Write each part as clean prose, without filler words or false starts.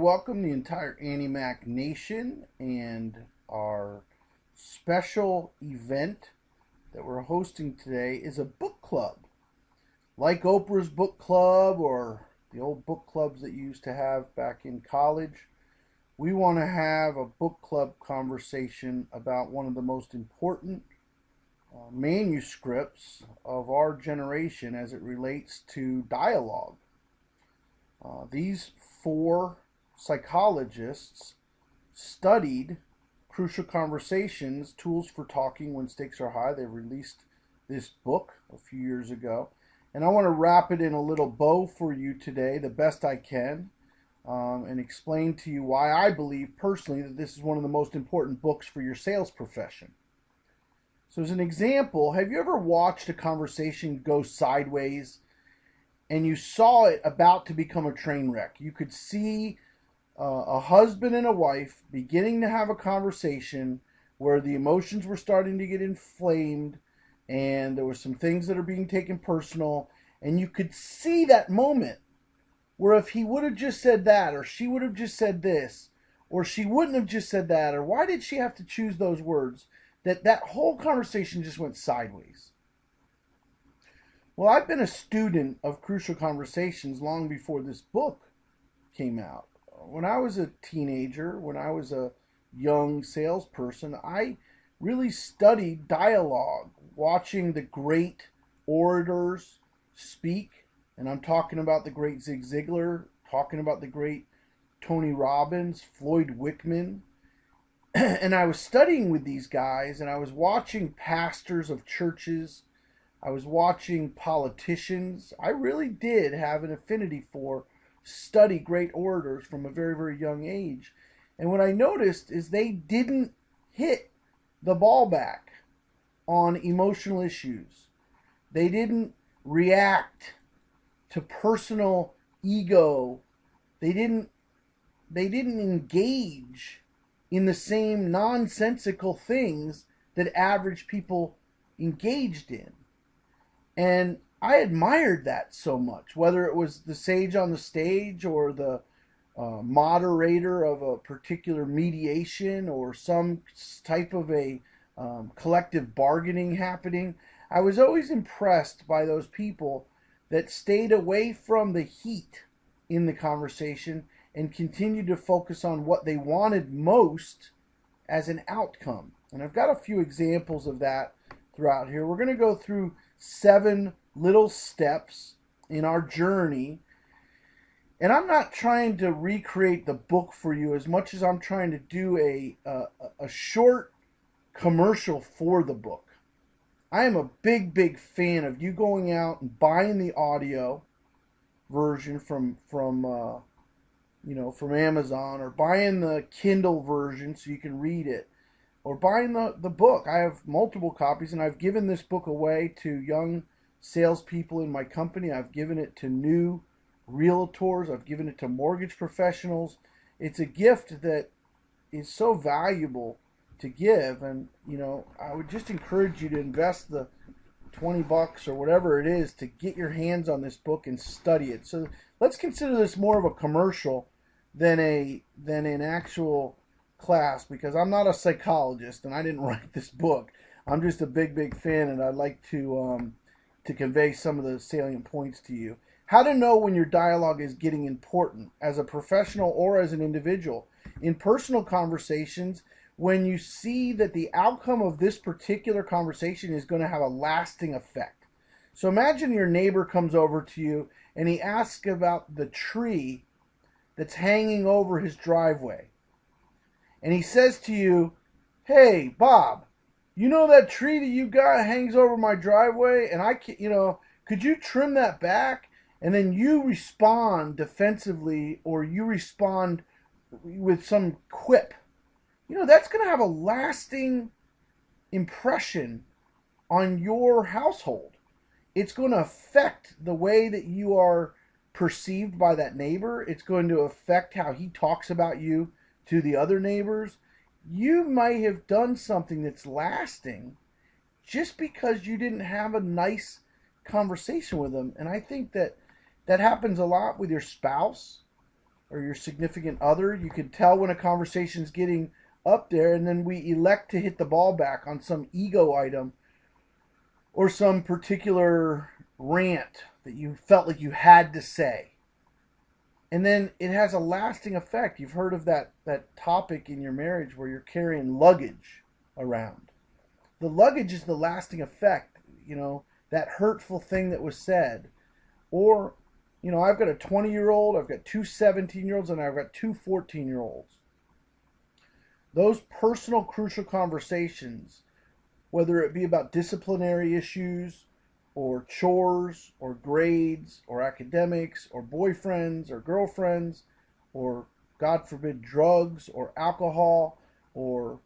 welcome the entire AnnieMac Nation and our special event that we're hosting today is a book club. Like Oprah's book club or the old book clubs that you used to have back in college, we want to have a book club conversation about one of the most important manuscripts of our generation as it relates to dialogue. These four psychologists studied Crucial Conversations, Tools for Talking When Stakes Are High. They released this book a few years ago. And I want to wrap it in a little bow for you today, the best I can, and explain to you why I believe personally that this is one of the most important books for your sales profession. So as an example, have you ever watched a conversation go sideways and you saw it about to become a train wreck? You could see a husband and a wife beginning to have a conversation where the emotions were starting to get inflamed and there were some things that are being taken personal, and you could see that moment where if he would have just said that, or she would have just said this, or she wouldn't have just said that, or why did she have to choose those words, that whole conversation just went sideways. Well, I've been a student of Crucial Conversations long before this book came out. When I was a teenager, when I was a young salesperson, I really studied dialogue, watching the great orators speak. And I'm talking about the great Zig Ziglar, talking about the great Tony Robbins, Floyd Wickman. And I was studying with these guys, and I was watching pastors of churches. I was watching politicians. I really did have an affinity for study great orators from a very, very young age. And what I noticed is they didn't hit the ball back on emotional issues. They didn't react to personal ego. They didn't engage in the same nonsensical things that average people engaged in. And I admired that so much, whether it was the sage on the stage or the moderator of a particular mediation or some type of a collective bargaining happening. I was always impressed by those people that stayed away from the heat in the conversation and continued to focus on what they wanted most as an outcome. And I've got a few examples of that throughout here. We're going to go through 7 little steps in our journey. And I'm not trying to recreate the book for you as much as I'm trying to do a short commercial for the book. I am a big, big fan of you going out and buying the audio version from Amazon, or buying the Kindle version so you can read it, or buying the book. I have multiple copies, and I've given this book away to young salespeople in my company. I've given it to new realtors. I've given it to mortgage professionals. It's a gift that is so valuable to give, and I would just encourage you to invest the $20 or whatever it is to get your hands on this book and study it. So let's consider this more of a commercial than an actual class, because I'm not a psychologist and I didn't write this book. I'm just a big, big fan, and I'd like to convey some of the salient points to you. How to know when your dialogue is getting important as a professional or as an individual. In personal conversations, when you see that the outcome of this particular conversation is going to have a lasting effect. So imagine your neighbor comes over to you and he asks about the tree that's hanging over his driveway. And he says to you, "Hey, Bob, you know that tree that you got hangs over my driveway, and could you trim that back?" And then you respond defensively, or you respond with some quip. That's going to have a lasting impression on your household. It's going to affect the way that you are perceived by that neighbor. It's going to affect how he talks about you to the other neighbors. You might have done something that's lasting just because you didn't have a nice conversation with them. And I think that happens a lot with your spouse. or your significant other. You can tell when a conversation's getting up there, and then we elect to hit the ball back on some ego item or some particular rant that you felt like you had to say. And then it has a lasting effect. You've heard of that topic in your marriage where you're carrying luggage around. The luggage is the lasting effect, that hurtful thing that was said. Or, I've got a 20-year-old, I've got two 17-year-olds, and I've got two 14-year-olds. Those personal, crucial conversations, whether it be about disciplinary issues, or chores, or grades, or academics, or boyfriends, or girlfriends, or, God forbid, drugs, or alcohol, or,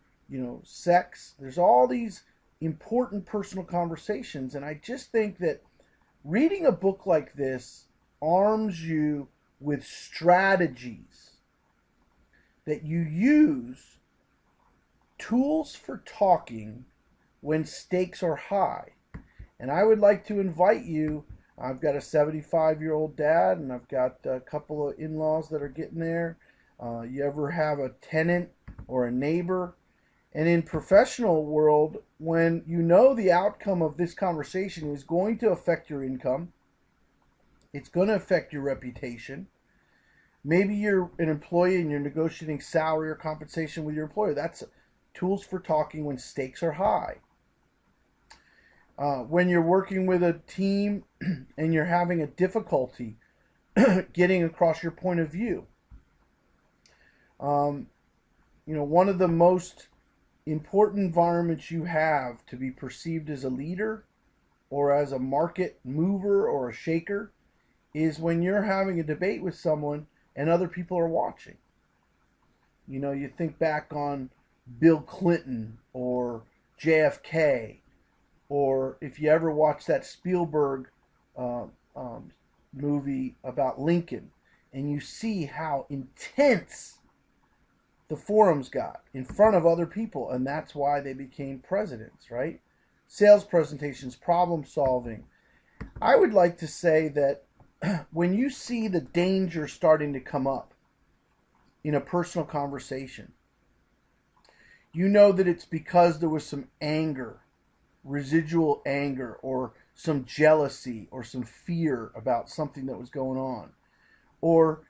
sex. There's all these important personal conversations, and I just think that reading a book like this arms you with strategies that you use, tools for talking when stakes are high. And I would like to invite you. I've got a 75-year-old dad, and I've got a couple of in-laws that are getting there. You ever have a tenant or a neighbor? And in professional world, when you know the outcome of this conversation is going to affect your income, it's going to affect your reputation. Maybe you're an employee and you're negotiating salary or compensation with your employer. That's tools for talking when stakes are high. When you're working with a team and you're having a difficulty getting across your point of view. One of the most important environments you have to be perceived as a leader or as a market mover or a shaker is when you're having a debate with someone and other people are watching. You think back on Bill Clinton or JFK, or if you ever watch that Spielberg movie about Lincoln, and you see how intense the forums got in front of other people, and that's why they became presidents, right? Sales presentations, problem solving. I would like to say that when you see the danger starting to come up in a personal conversation, you know that it's because there was some anger, residual anger, or some jealousy, or some fear about something that was going on. Or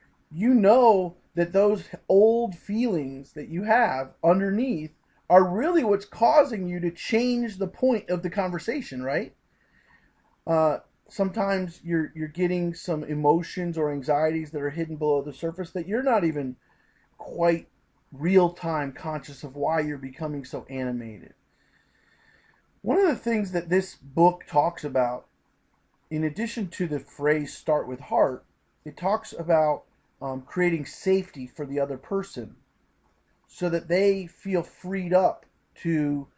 that those old feelings that you have underneath are really what's causing you to change the point of the conversation, right? Sometimes you're getting some emotions or anxieties that are hidden below the surface that you're not even quite real-time conscious of why you're becoming so animated. One of the things that this book talks about, in addition to the phrase start with heart, it talks about creating safety for the other person so that they feel freed up to,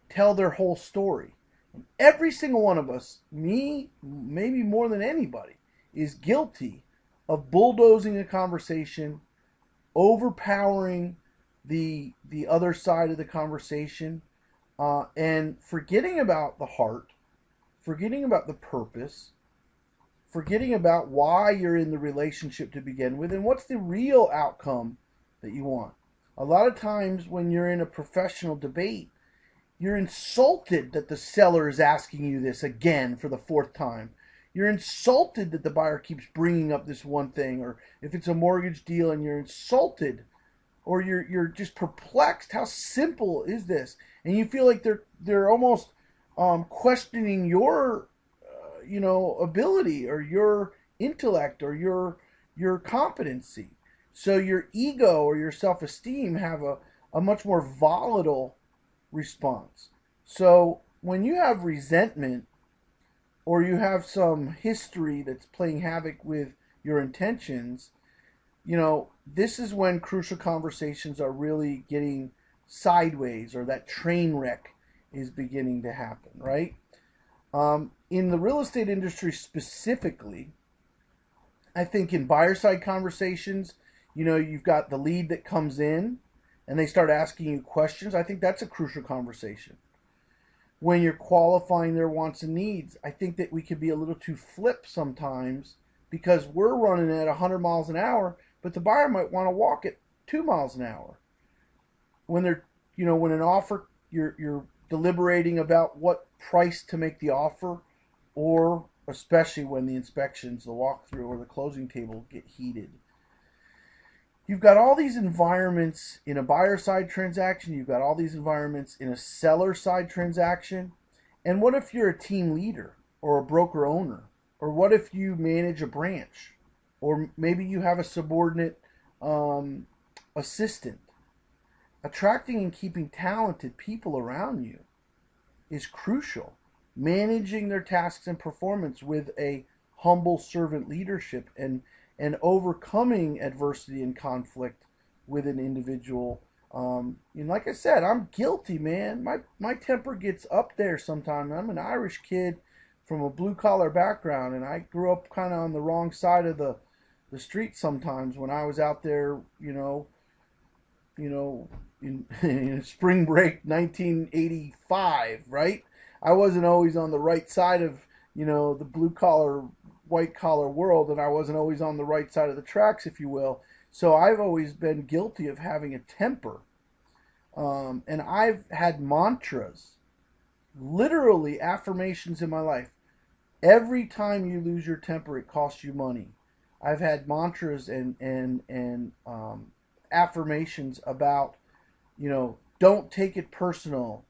tell their whole story. And every single one of us, me, maybe more than anybody, is guilty of bulldozing a conversation, overpowering the other side of the conversation, and forgetting about the heart, forgetting about the purpose, forgetting about why you're in the relationship to begin with, and what's the real outcome that you want. A lot of times when you're in a professional debate, you're insulted that the seller is asking you this again for the fourth time. You're insulted that the buyer keeps bringing up this one thing, or if it's a mortgage deal and you're insulted, or you're just perplexed. How simple is this? And you feel like they're almost questioning your ability or your intellect or your competency. So your ego or your self-esteem have a much more volatile response. So when you have resentment or you have some history that's playing havoc with your intentions, this is when crucial conversations are really getting sideways, or that train wreck is beginning to happen, right? In the real estate industry specifically, I think in buyer side conversations, you've got the lead that comes in and they start asking you questions. I think that's a crucial conversation. When you're qualifying their wants and needs, I think that we could be a little too flip sometimes because we're running at 100 miles an hour, but the buyer might want to walk at 2 miles an hour. When they're, when an offer, you're deliberating about what price to make the offer, or especially when the inspections, the walkthrough, or the closing table get heated. You've got all these environments in a buyer side transaction. You've got all these environments in a seller side transaction. And what if you're a team leader or a broker owner? Or what if you manage a branch? Or maybe you have a subordinate assistant. Attracting and keeping talented people around you is crucial. Managing their tasks and performance with a humble servant leadership, and overcoming adversity and conflict with an individual. And like I said, I'm guilty, man. My temper gets up there sometimes. I'm an Irish kid from a blue collar background, and I grew up kind of on the wrong side of the street sometimes when I was out there, in spring break 1985, right? I wasn't always on the right side of, the blue collar, white collar world, and I wasn't always on the right side of the tracks, if you will. So I've always been guilty of having a temper. And I've had mantras, literally affirmations in my life. Every time you lose your temper, it costs you money. I've had mantras and affirmations about, don't take it personal.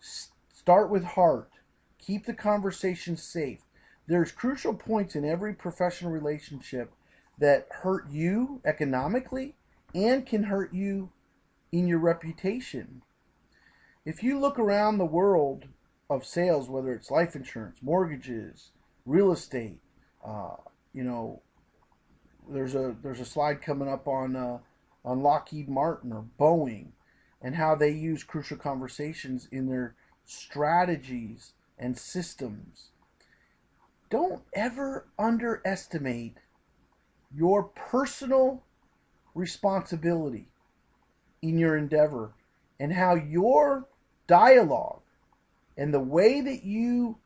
Start with heart. Keep the conversation safe. There's crucial points in every professional relationship that hurt you economically and can hurt you in your reputation. If you look around the world of sales, whether it's life insurance, mortgages, real estate, there's a slide coming up on Lockheed Martin or Boeing, and how they use crucial conversations in their strategies and systems. Don't ever underestimate your personal responsibility in your endeavor, and how your dialogue and the way that you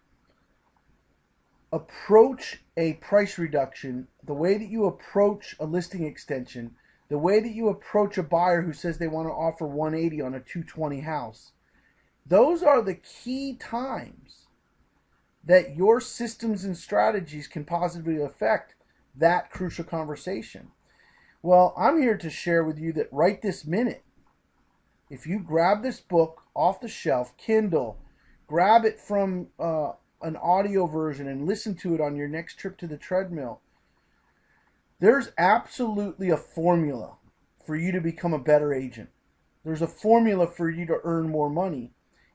approach a price reduction, the way that you approach a listing extension, the way that you approach a buyer who says they want to offer 180 on a 220 house, those are the key times that your systems and strategies can positively affect that crucial conversation. Well, I'm here to share with you that right this minute, if you grab this book off the shelf, Kindle, grab it from an audio version and listen to it on your next trip to the treadmill, there's absolutely a formula for you to become a better agent. There's a formula for you to earn more money.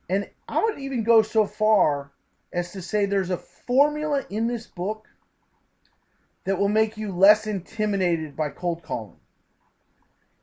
And I would even go so far as to say there's a formula in this book that will make you less intimidated by cold calling.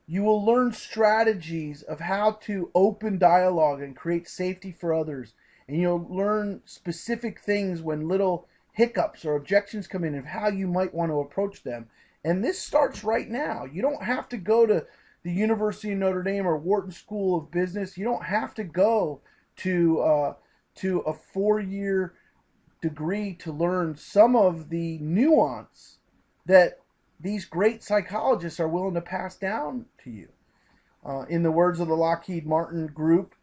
You will learn strategies of how to open dialogue and create safety for others. And you'll learn specific things when little hiccups or objections come in, of how you might want to approach them. And this starts right now. You don't have to go to the University of Notre Dame or Wharton School of Business. You don't have to go to a 4-year degree to learn some of the nuance that these great psychologists are willing to pass down to you. In the words of the Lockheed Martin group,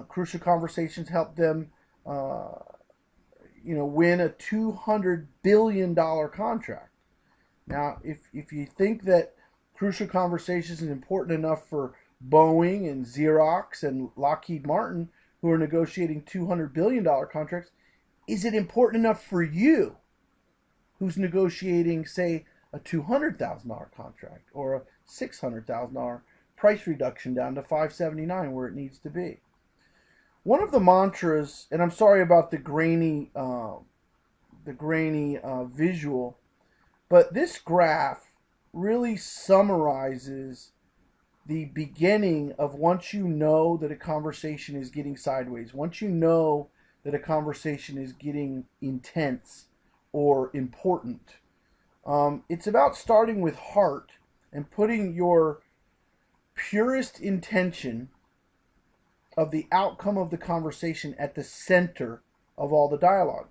crucial conversations help them win a $200 billion contract. Now, if you think that crucial conversations is important enough for Boeing and Xerox and Lockheed Martin, who are negotiating $200 billion contracts, is it important enough for you, who's negotiating, say, a $200,000 contract or a $600,000 price reduction down to $579 where it needs to be? One of the mantras, and I'm sorry about the grainy visual, but this graph really summarizes the beginning of once you know that a conversation is getting sideways, once you know that a conversation is getting intense or important. It's about starting with heart and putting your purest intention of the outcome of the conversation at the center of all the dialogue.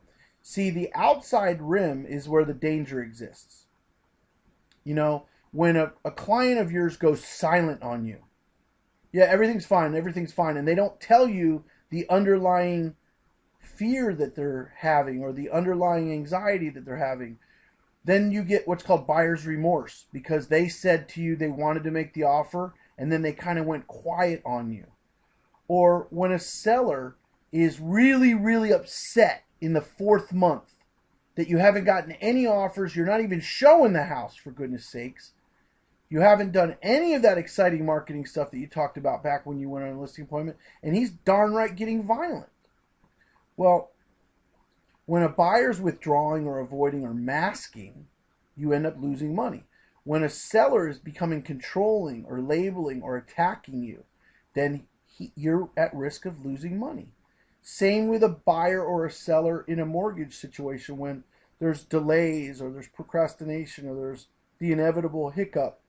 See, the outside rim is where the danger exists. You know, when a client of yours goes silent on you, yeah, everything's fine, and they don't tell you the underlying fear that they're having or the underlying anxiety that they're having, then you get what's called buyer's remorse because they said to you they wanted to make the offer and then they kind of went quiet on you. Or when a seller is really, really upset in the 4th month that you haven't gotten any offers, you're not even showing the house, for goodness sakes. You haven't done any of that exciting marketing stuff that you talked about back when you went on a listing appointment, and he's darn right getting violent. Well, when a buyer's withdrawing or avoiding or masking, you end up losing money. When a seller is becoming controlling or labeling or attacking you, then you're at risk of losing money. Same with a buyer or a seller in a mortgage situation when there's delays or there's procrastination or there's the inevitable hiccup.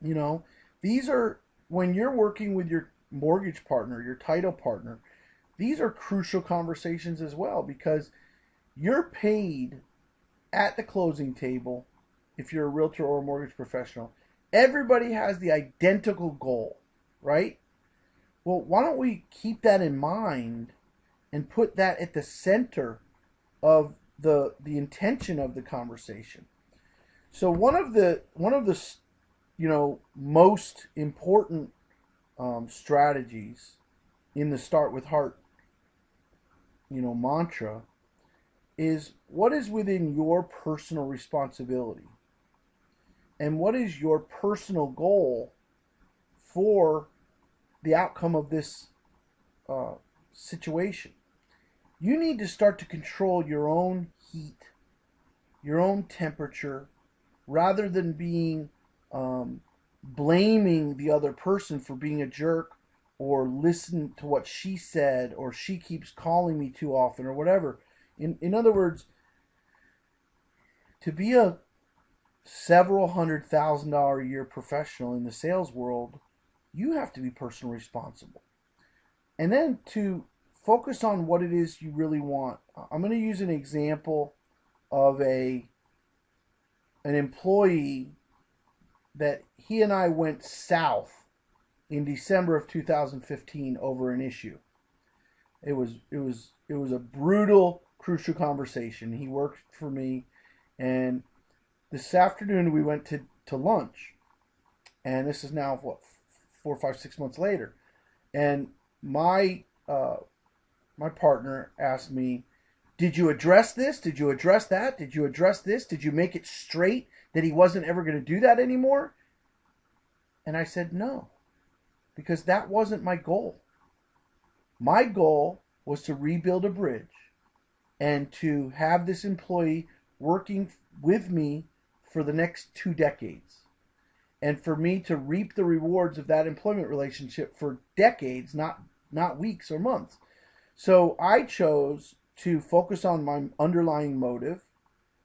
You know, these are, when you're working with your mortgage partner, your title partner, these are crucial conversations as well because you're paid at the closing table if you're a realtor or a mortgage professional. Everybody has the identical goal, right? Well, why don't we keep that in mind and put that at the center of the intention of the conversation? So one of the most important strategies in the Start with Heart mantra is what is within your personal responsibility and what is your personal goal for the outcome of this situation. You need to start to control your own heat, your own temperature, rather than being blaming the other person for being a jerk or listen to what she said or she keeps calling me too often or whatever. In other words, to be a several $100,000 a year professional in the sales world, you have to be personally responsible. And then to focus on what it is you really want. I'm going to use an example of an employee that he and I went south in December of 2015 over an issue. It was a brutal, crucial conversation. He worked for me, and this afternoon we went to lunch, and this is now 4, 5, 6 months later, and my partner asked me, "Did you address this? Did you address that? Did you address this? Did you make it straight that he wasn't ever going to do that anymore?" And I said no, because that wasn't my goal. My goal was to rebuild a bridge and to have this employee working with me for the next 2 decades. And for me to reap the rewards of that employment relationship for decades, not weeks or months. So I chose to focus on my underlying motive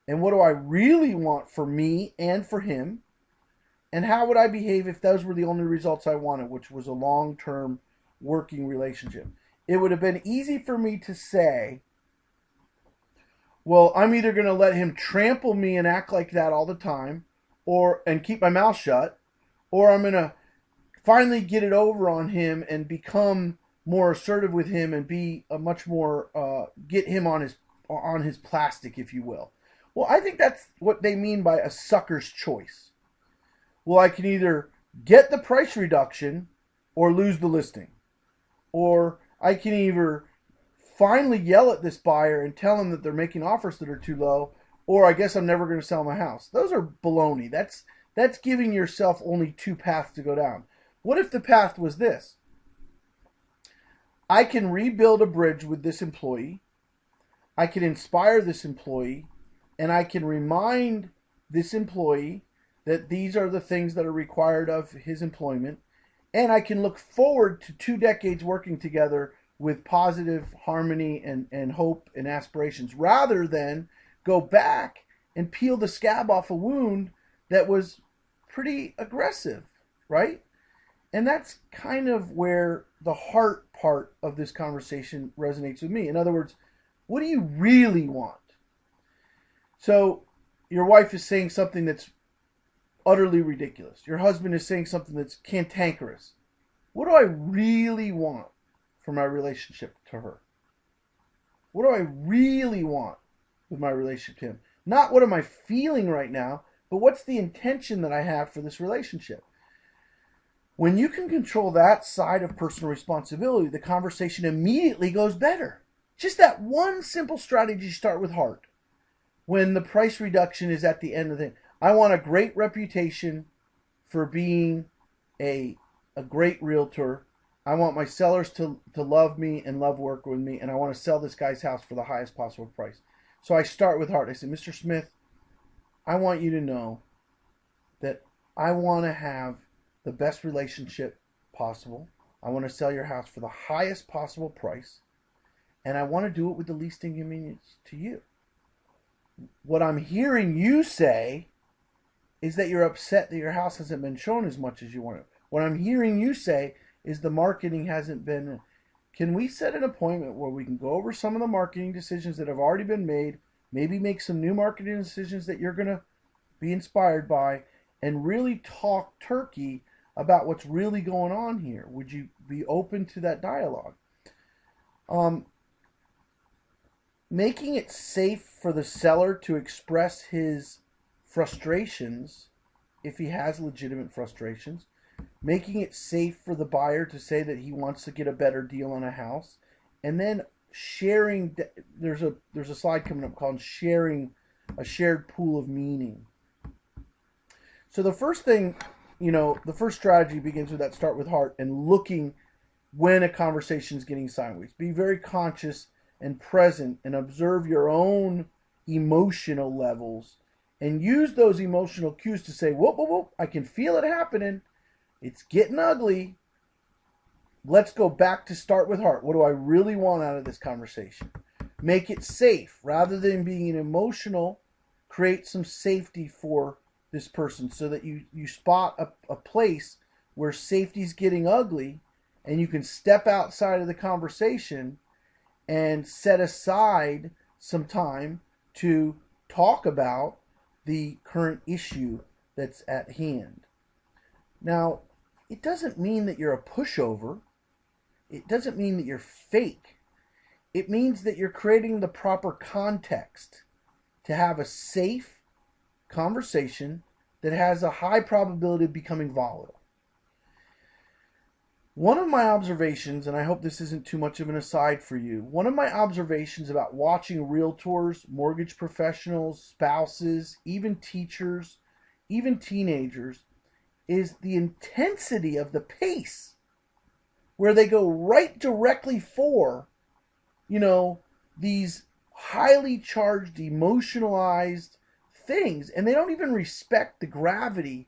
and what do I really want for me and for him, and how would I behave if those were the only results I wanted, which was a long-term working relationship. It would have been easy for me to say, well, I'm either going to let him trample me and act like that all the time and keep my mouth shut, or I'm going to finally get it over on him and become more assertive with him and be a much more get him on his plastic, if you will. Well, I think that's what they mean by a sucker's choice. Well, I can either get the price reduction or lose the listing. Or I can either finally yell at this buyer and tell him that they're making offers that are too low, or I guess I'm never going to sell my house. Those are baloney. That's giving yourself only 2 paths to go down. What if the path was this? I can rebuild a bridge with this employee. I can inspire this employee, and I can remind this employee that these are the things that are required of his employment, and I can look forward to 2 decades working together with positive harmony and hope and aspirations, rather than go back and peel the scab off a wound that was pretty aggressive, right? And that's kind of where the heart part of this conversation resonates with me. In other words, what do you really want? So your wife is saying something that's utterly ridiculous. Your husband is saying something that's cantankerous. What do I really want for my relationship to her? What do I really want with my relationship to him? Not what am I feeling right now, but what's the intention that I have for this relationship? When you can control that side of personal responsibility, the conversation immediately goes better. Just that one simple strategy, start with heart. When the price reduction is at the end of the thing, I want a great reputation for being a great realtor. I want my sellers to love me and love working with me, and I want to sell this guy's house for the highest possible price. So I start with heart. I say, Mr. Smith, I want you to know that I want to have the best relationship possible. I want to sell your house for the highest possible price, and I want to do it with the least inconvenience to you. What I'm hearing you say is that you're upset that your house hasn't been shown as much as you want it. What I'm hearing you say is the marketing hasn't been. Can we set an appointment where we can go over some of the marketing decisions that have already been made, maybe make some new marketing decisions that you're going to be inspired by, and really talk turkey about what's really going on here? Would you be open to that dialogue? Making it safe for the seller to express his frustrations, if he has legitimate frustrations, making it safe for the buyer to say that he wants to get a better deal on a house, and then sharing. There's a slide coming up called sharing a shared pool of meaning. So the first thing, the first strategy begins with that start with heart and looking when a conversation is getting sideways. Be very conscious and present and observe your own emotional levels and use those emotional cues to say, whoop, whoop, whoop, I can feel it happening. It's getting ugly. Let's go back to start with heart. What do I really want out of this conversation? Make it safe. Rather than being emotional, create some safety for this person so that you spot a place where safety's getting ugly and you can step outside of the conversation and set aside some time to talk about the current issue that's at hand. Now, it doesn't mean that you're a pushover. It doesn't mean that you're fake. It means that you're creating the proper context to have a safe conversation that has a high probability of becoming volatile. One of my observations, and I hope this isn't too much of an aside for you, one of my observations about watching realtors, mortgage professionals, spouses, even teachers, even teenagers, is the intensity of the pace, where they go right directly for, these highly charged, emotionalized things, and they don't even respect the gravity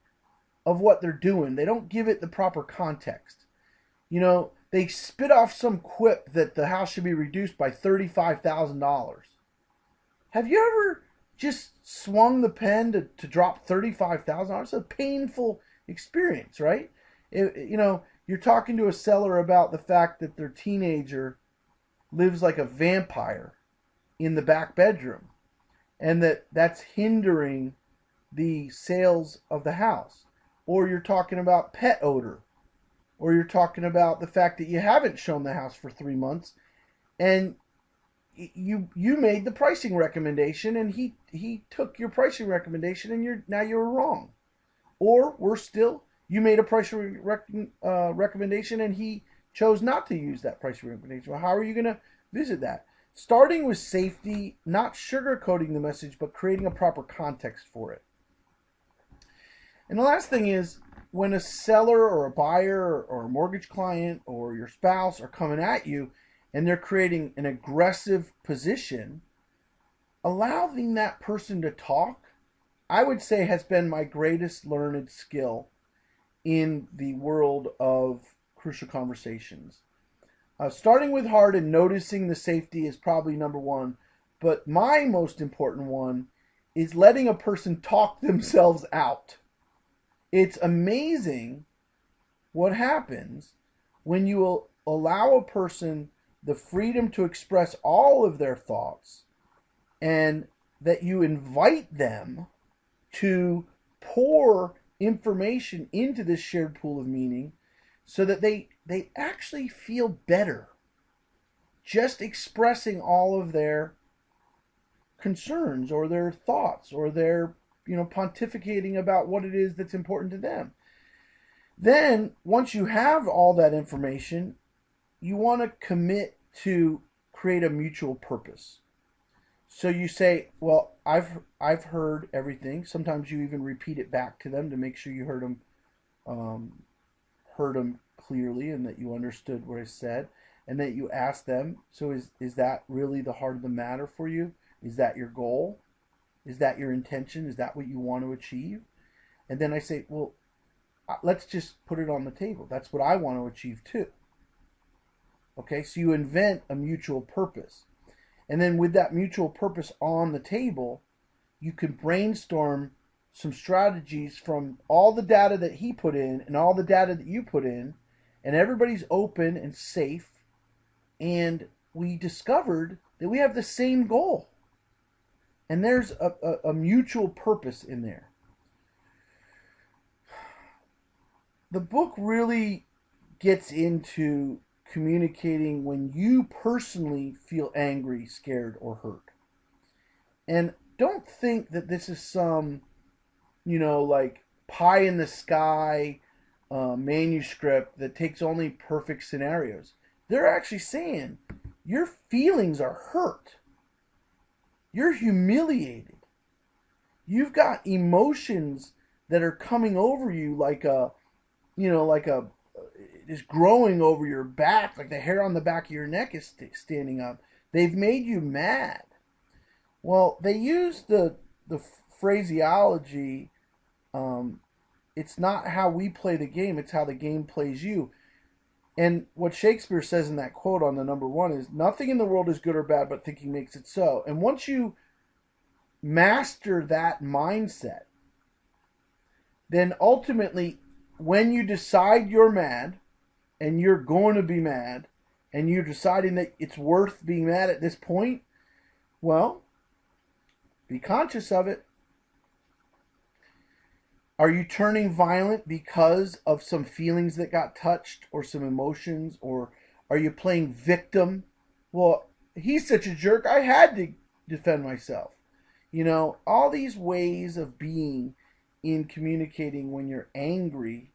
of what they're doing. They don't give it the proper context. They spit off some quip that the house should be reduced by $35,000. Have you ever just swung the pen to drop $35,000? It's a painful experience, right? You're talking to a seller about the fact that their teenager lives like a vampire in the back bedroom, and that's hindering the sales of the house. Or you're talking about pet odor. Or you're talking about the fact that you haven't shown the house for 3 months, and you made the pricing recommendation, and he took your pricing recommendation, and you're wrong. Or worse still, you made a pricing recommendation, and he chose not to use that pricing recommendation. Well, how are you going to visit that? Starting with safety, not sugarcoating the message, but creating a proper context for it. And the last thing is, when a seller or a buyer or a mortgage client or your spouse are coming at you and they're creating an aggressive position, allowing that person to talk, I would say, has been my greatest learned skill in the world of crucial conversations. Starting with heart and noticing the safety is probably number one, but my most important one is letting a person talk themselves out. It's amazing what happens when you will allow a person the freedom to express all of their thoughts, and that you invite them to pour information into this shared pool of meaning so that they actually feel better just expressing all of their concerns or their thoughts or their pontificating about what it is that's important to them. Then once you have all that information, you want to commit to create a mutual purpose. So you say, well, I've heard everything. Sometimes you even repeat it back to them to make sure you heard them clearly and that you understood what I said, and that you ask them, so is that really the heart of the matter for you? Is that your goal? Is that your intention? Is that what you want to achieve? And then I say, well, let's just put it on the table. That's what I want to achieve too. Okay, so you invent a mutual purpose. And then with that mutual purpose on the table, you can brainstorm some strategies from all the data that he put in and all the data that you put in, and everybody's open and safe. And we discovered that we have the same goal. And there's a mutual purpose in there. The book really gets into communicating when you personally feel angry, scared, or hurt. And don't think that this is some, like pie in the sky manuscript that takes only perfect scenarios. They're actually saying your feelings are hurt. You're humiliated. You've got emotions that are coming over you like is growing over your back, like the hair on the back of your neck is standing up. They've made you mad. Well, they use the phraseology, it's not how we play the game, it's how the game plays you. And what Shakespeare says in that quote on the number 1 is, nothing in the world is good or bad, but thinking makes it so. And once you master that mindset, then ultimately, when you decide you're mad, and you're going to be mad, and you're deciding that it's worth being mad at this point, well, be conscious of it. Are you turning violent because of some feelings that got touched or some emotions, or are you playing victim? Well, he's such a jerk, I had to defend myself. All these ways of being in communicating when you're angry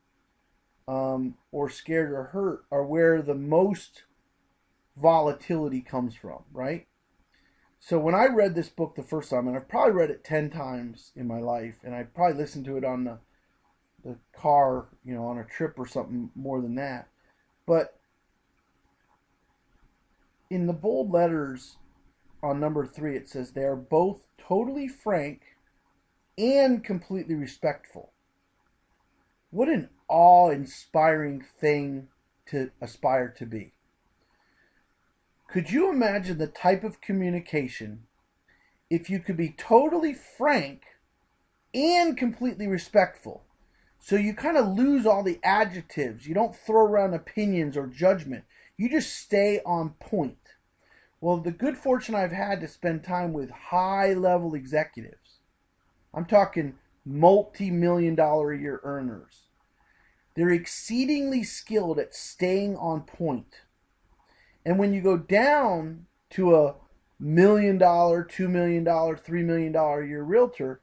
or scared or hurt are where the most volatility comes from, right? So when I read this book the first time, and I've probably read it 10 times in my life, and I probably listened to it on the car, on a trip or something more than that. But in the bold letters on number 3, it says they are both totally frank and completely respectful. What an awe-inspiring thing to aspire to be. Could you imagine the type of communication if you could be totally frank and completely respectful? So you kind of lose all the adjectives. You don't throw around opinions or judgment. You just stay on point. Well, the good fortune I've had to spend time with high-level executives, I'm talking multi-million-dollar a year earners. They're exceedingly skilled at staying on point. And when you go down to a $1 million, $2 million, $3 million a year realtor,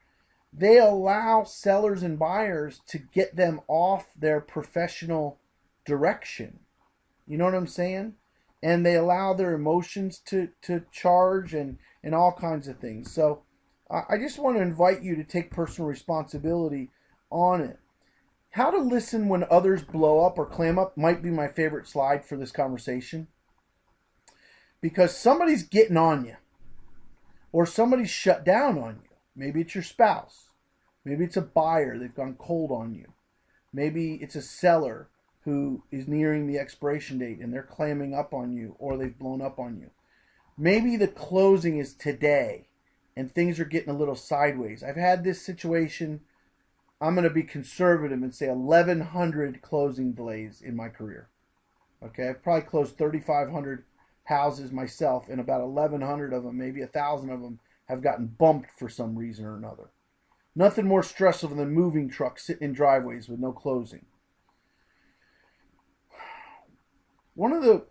they allow sellers and buyers to get them off their professional direction. You know what I'm saying? And they allow their emotions to charge and all kinds of things. So I just want to invite you to take personal responsibility on it. How to listen when others blow up or clam up might be my favorite slide for this conversation. Because somebody's getting on you. Or somebody's shut down on you. Maybe it's your spouse. Maybe it's a buyer. They've gone cold on you. Maybe it's a seller who is nearing the expiration date and they're clamming up on you, or they've blown up on you. Maybe the closing is today and things are getting a little sideways. I've had this situation, I'm going to be conservative and say 1,100 closing delays in my career. Okay, I've probably closed 3,500 houses myself, and about 1,100 of them, maybe 1,000 of them, have gotten bumped for some reason or another. Nothing more stressful than moving trucks sitting in driveways with no closing. One of the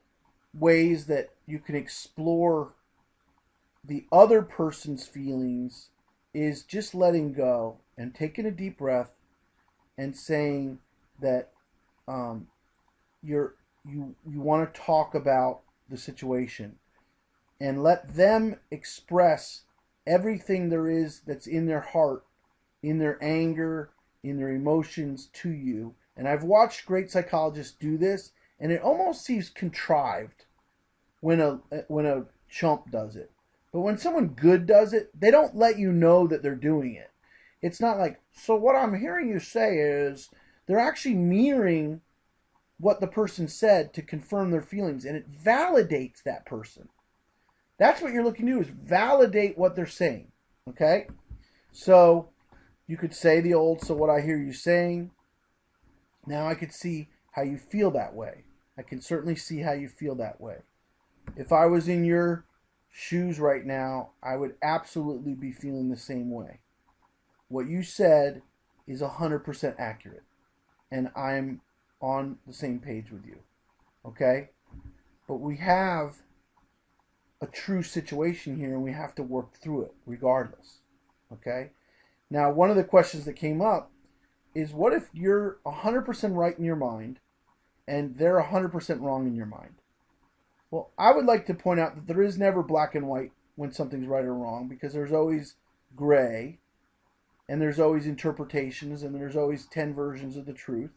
ways that you can explore the other person's feelings is just letting go and taking a deep breath and saying that you want to talk about the situation and let them express everything there is that's in their heart, in their anger, in their emotions to you. And I've watched great psychologists do this, and it almost seems contrived when a chump does it. But when someone good does it, they don't let you know that they're doing it. It's not like, so what I'm hearing you say is, they're actually mirroring what the person said to confirm their feelings, and it validates that person. That's what you're looking to do, is validate what they're saying. Okay? So you could say the old, so what I hear you saying, now I could see how you feel that way. I can certainly see how you feel that way. If I was in your shoes right now, I would absolutely be feeling the same way. What you said is 100% accurate, and I'm on the same page with you. Okay? But we have a true situation here, and we have to work through it regardless. Okay? Now, one of the questions that came up is, what if you're 100% right in your mind and they're 100% wrong in your mind? Well, I would like to point out that there is never black and white when something's right or wrong, because there's always gray, and there's always interpretations, and there's always 10 versions of the truth.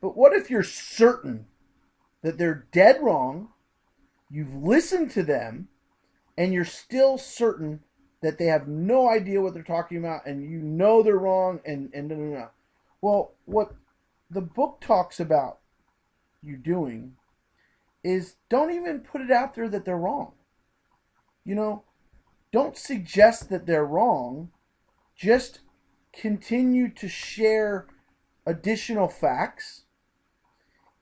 But what if you're certain that they're dead wrong, you've listened to them, and you're still certain that they have no idea what they're talking about, and you know they're wrong, and no. Well, what the book talks about you doing is, don't even put it out there that they're wrong. You know, don't suggest that they're wrong. Just continue to share additional facts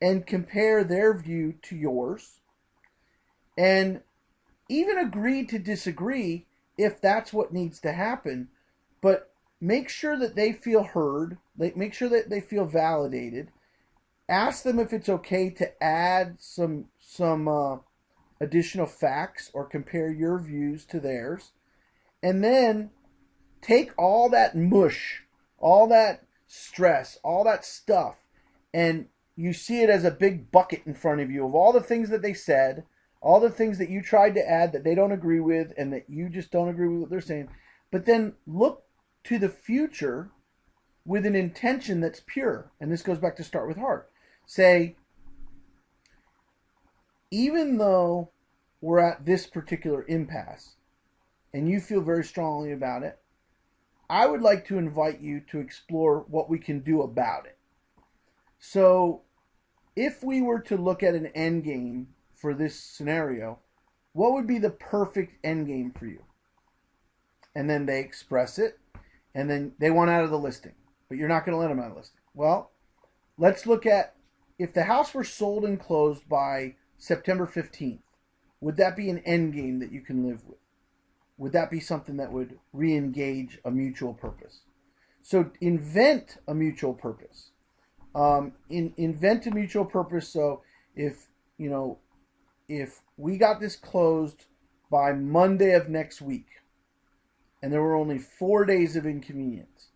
and compare their view to yours, and even agree to disagree if that's what needs to happen. But make sure that they feel heard. Make sure that they feel validated. Ask them if it's okay to add some additional facts or compare your views to theirs. And then take all that mush, all that stress, all that stuff, and you see it as a big bucket in front of you of all the things that they said, all the things that you tried to add that they don't agree with, and that you just don't agree with what they're saying. But then look to the future with an intention that's pure. And this goes back to start with heart. Say, even though we're at this particular impasse, and you feel very strongly about it, I would like to invite you to explore what we can do about it. So, if we were to look at an end game for this scenario, what would be the perfect end game for you? And then they express it, and then they want out of the listing, but you're not going to let them out of the listing. Well, let's look at, if the house were sold and closed by September 15th, would that be an end game that you can live with? Would that be something that would re-engage a mutual purpose? So invent a mutual purpose. Invent a mutual purpose. So if we got this closed by Monday of next week, and there were only 4 days of inconvenience,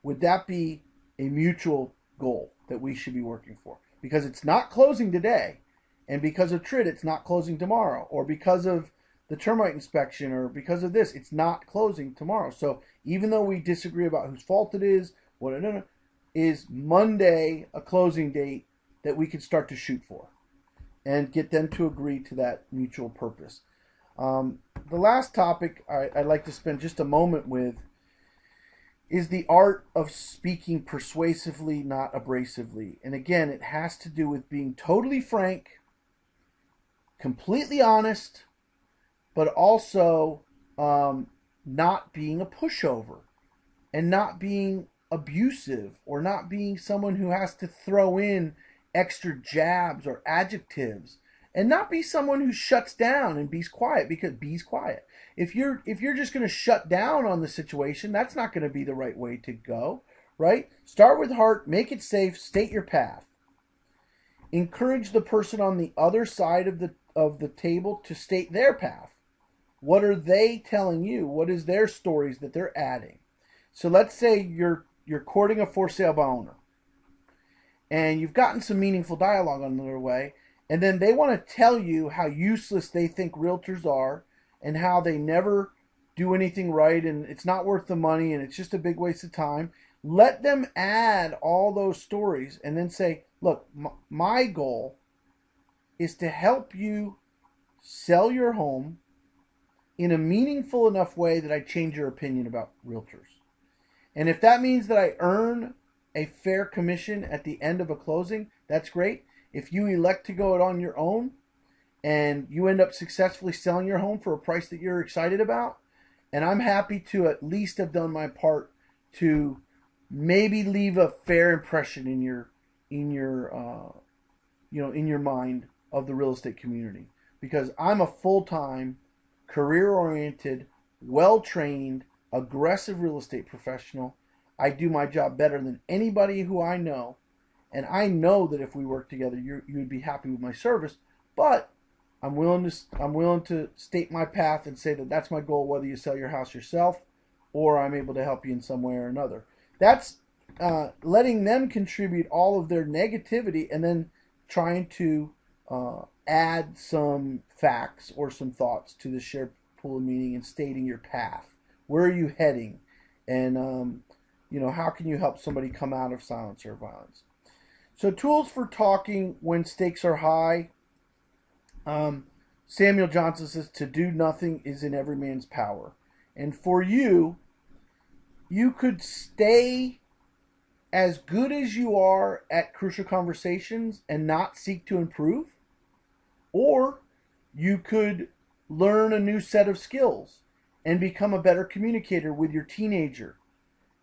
would that be a mutual goal that we should be working for? Because it's not closing today, and because of TRID, it's not closing tomorrow, or because of the termite inspection, or because of this, it's not closing tomorrow. So even though we disagree about whose fault it is, is Monday a closing date that we could start to shoot for and get them to agree to that mutual purpose. The last topic I'd like to spend just a moment with is the art of speaking persuasively, not abrasively. And again, it has to do with being totally frank, completely honest, but also not being a pushover, and not being abusive, or not being someone who has to throw in extra jabs or adjectives. and not be someone who shuts down and be's quiet, because be's quiet. If you're just going to shut down on the situation, that's not going to be the right way to go, right? Start with heart, make it safe, state your path. Encourage the person on the other side of the table to state their path. What are they telling you? What is their stories that they're adding? So let's say you're courting a for sale by owner, and you've gotten some meaningful dialogue on their way, and then they want to tell you how useless they think realtors are and how they never do anything right and it's not worth the money and it's just a big waste of time. Let them add all those stories and then say, look, my goal is to help you sell your home in a meaningful enough way that I change your opinion about realtors. And if that means that I earn a fair commission at the end of a closing, that's great. If you elect to go it on your own and you end up successfully selling your home for a price that you're excited about, and I'm happy to at least have done my part to maybe leave a fair impression in your mind of the real estate community, because I'm a full-time, career-oriented, well-trained, aggressive real estate professional. I do my job better than anybody who I know, and I know that if we work together, you would be happy with my service. But I'm willing to state my path and say that that's my goal, whether you sell your house yourself or I'm able to help you in some way or another. That's letting them contribute all of their negativity and then trying to add some facts or some thoughts to the shared pool of meaning and stating your path. Where are you heading? And how can you help somebody come out of silence or violence? So tools for talking when stakes are high. Samuel Johnson says, to do nothing is in every man's power. And for you could stay as good as you are at crucial conversations and not seek to improve, or you could learn a new set of skills and become a better communicator with your teenager.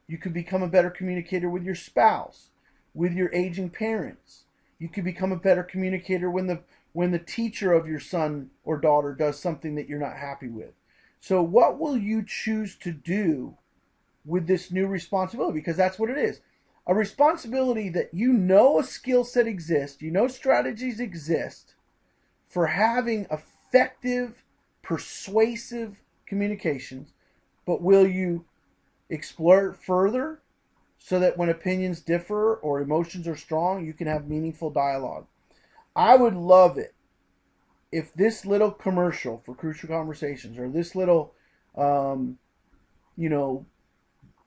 You could become a better communicator with your spouse, with your aging parents. You could become a better communicator when the teacher of your son or daughter does something that you're not happy with. So what will you choose to do with this new responsibility? Because that's what it is. A responsibility that you know a skill set exists, you know strategies exist for having effective, persuasive communications, but will you explore it further so that when opinions differ or emotions are strong, you can have meaningful dialogue? I would love it if this little commercial for Crucial Conversations, or this little,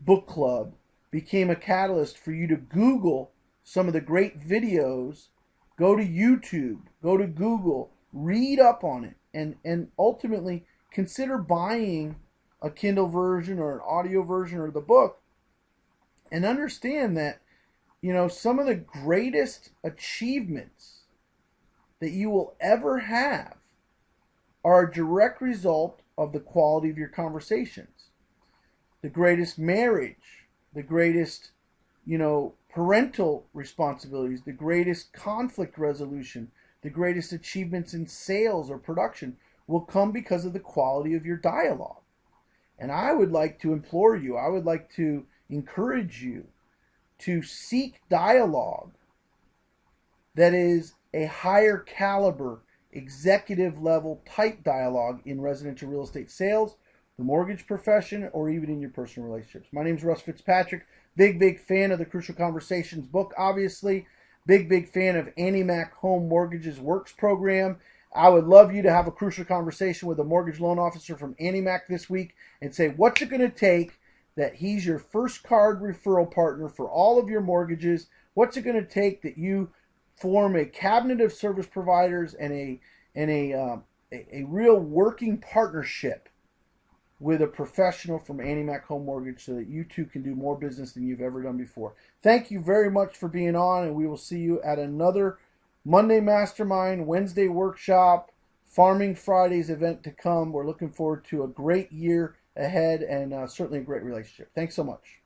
book club, became a catalyst for you to Google some of the great videos, go to YouTube, go to Google, read up on it, and ultimately consider buying a Kindle version or an audio version or the book, and understand that, some of the greatest achievements that you will ever have are a direct result of the quality of your conversations. The greatest marriage, the greatest, parental responsibilities, the greatest conflict resolution, the greatest achievements in sales or production will come because of the quality of your dialogue. And I would like to implore you, I would like to encourage you to seek dialogue that is a higher caliber, executive level type dialogue in residential real estate sales, the mortgage profession, or even in your personal relationships. My name is Russ Fitzpatrick. Big fan of the Crucial Conversations book, obviously. Big fan of Annie Mac Home Mortgages Works program. I would love you to have a crucial conversation with a mortgage loan officer from Annie Mac this week and say, what's it going to take that he's your first card referral partner for all of your mortgages? What's it going to take that you form a cabinet of service providers and a real working partnership with a professional from Annie Mac Home Mortgage so that you two can do more business than you've ever done before? Thank you very much for being on, and we will see you at another Monday Mastermind, Wednesday Workshop, Farming Fridays event to come. We're looking forward to a great year ahead and certainly a great relationship. Thanks so much.